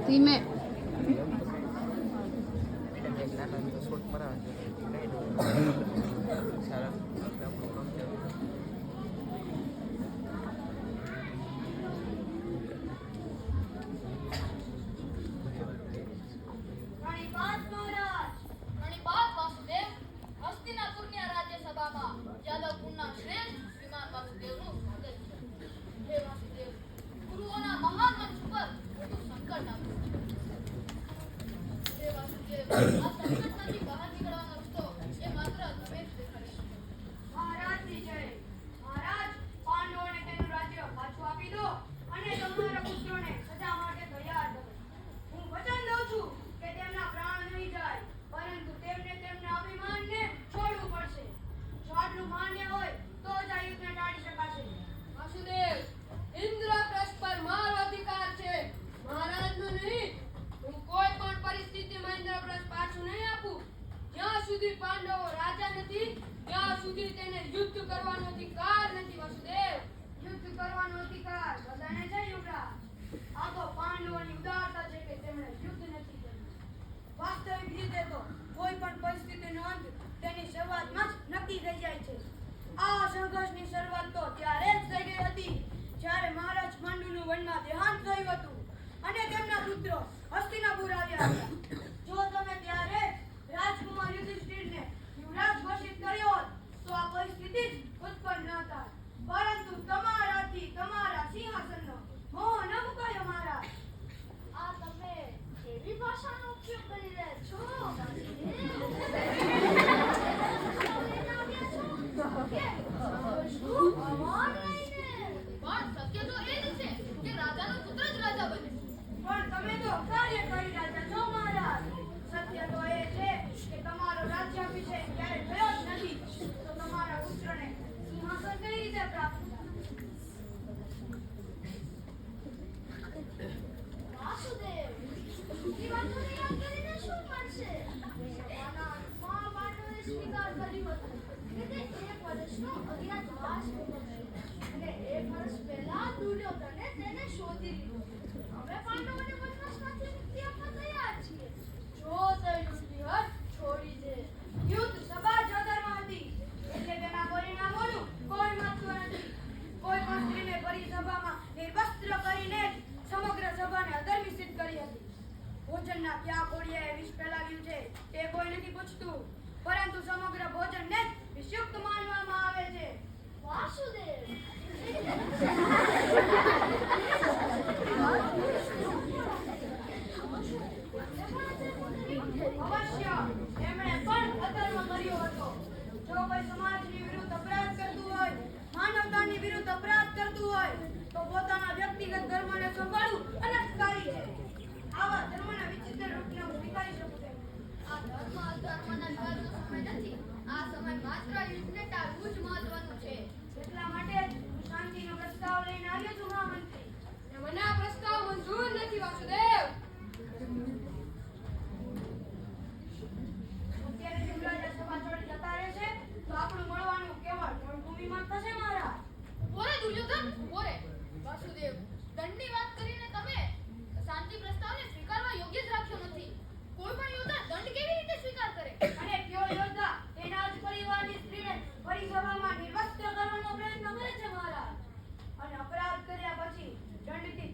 ધીમે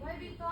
ભયભીત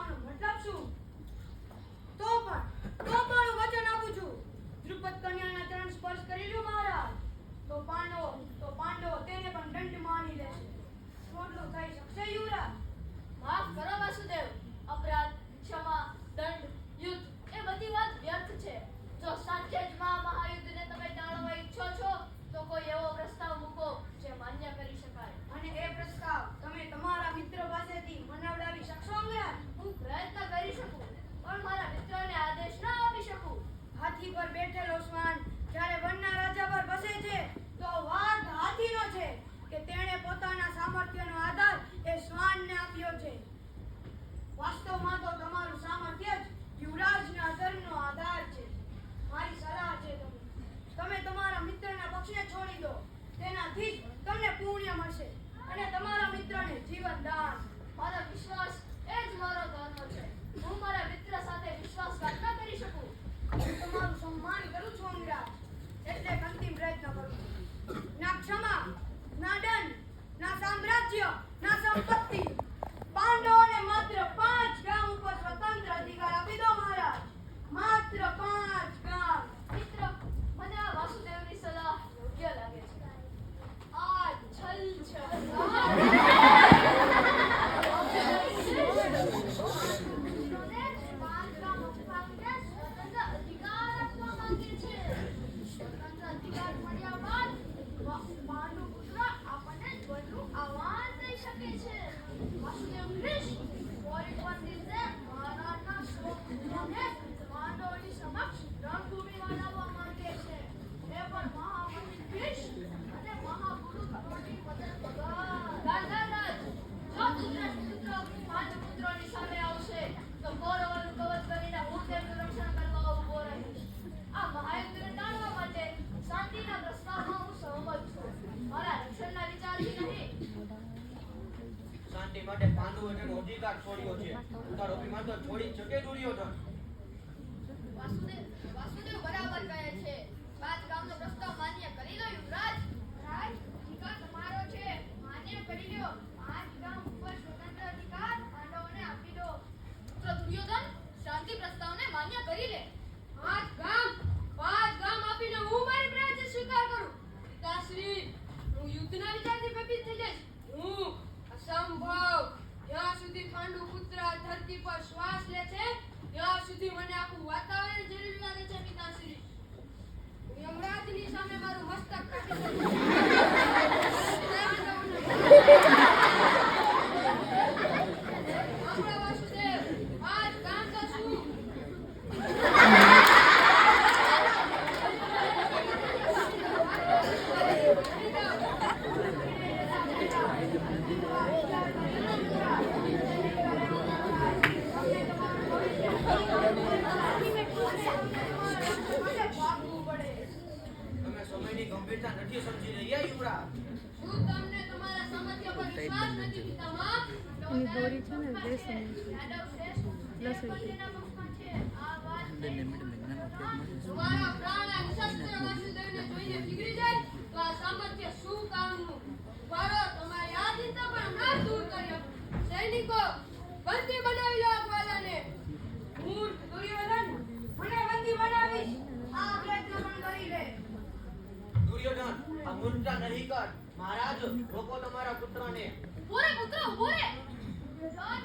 છોડ્યો છે. તારો અભિમાન તો છોડી શકે દુર્યોધન. વાસુદેવ બરાબર કહે છે. 5 ગામનો પ્રસ્તાવ માન્ય કરી લો યુવરાજ. રાજ અધિકાર તમારો છે, માન્ય કરી લ્યો. 5 ગામ ઉપર સ્વતંત્ર અધિકાર પાંડવોને આપી દો. પુત્ર દુર્યોધન, શાંતિ પ્રસ્તાવને માન્ય કરી લે. 5 ગામ આપીને હું મારી પ્રાર્થના સ્વીકાર કરું. પિતાશ્રી, હું યુદ્ધના વિચારથી ભયભીત થઈ જઈશ. હું અસંભવ. જ્યાં સુધી પાંડુ પુત્ર ધરતી પર શ્વાસ લે છે ત્યાં સુધી મને આખું વાતાવરણ જરૂરી લાગે છે. પિતાશ્રી, હું યમરાજની સામે મારું મસ્તક કાપી શકું. આપણા વાસુદેવ, 5 ગામ તો શું? તમે સમયની ગંભીરતા નથી સમજી રહ્યા યુવરાજ. શું તમને તમારા સામર્થ્ય પર વિશ્વાસ નથી પિતામહ? એની દોરી છે ને બે સમય છે યાદવ શ્રેષ્ઠ પ્લસ પલ્લીના પક્ષમાં છે. આ વાત તમારા પ્રાણ આ નિશસ્ત્ર વાસુદેવને જોઈને પીગળી જાય તો આ સામર્થ્ય શું કામનું? મારો તમારી આ ચિંતા પણ હમણાં જ દૂર કર્યો. સૈનિકો, બંદી બનાવી લો આ ગ્વાલાને. મૂર્ખ દુર્યોધન, મને બંદી બનાવીશ. આ પ્રયત્ન પણ કરી લે. દુર્યોધન, આ મૂર્ખતા નહીં કર. મહારાજ, રોકો તમારા પુત્રને. ઉભો રે પુત્ર, ઉભો રે. દુર્યોધન,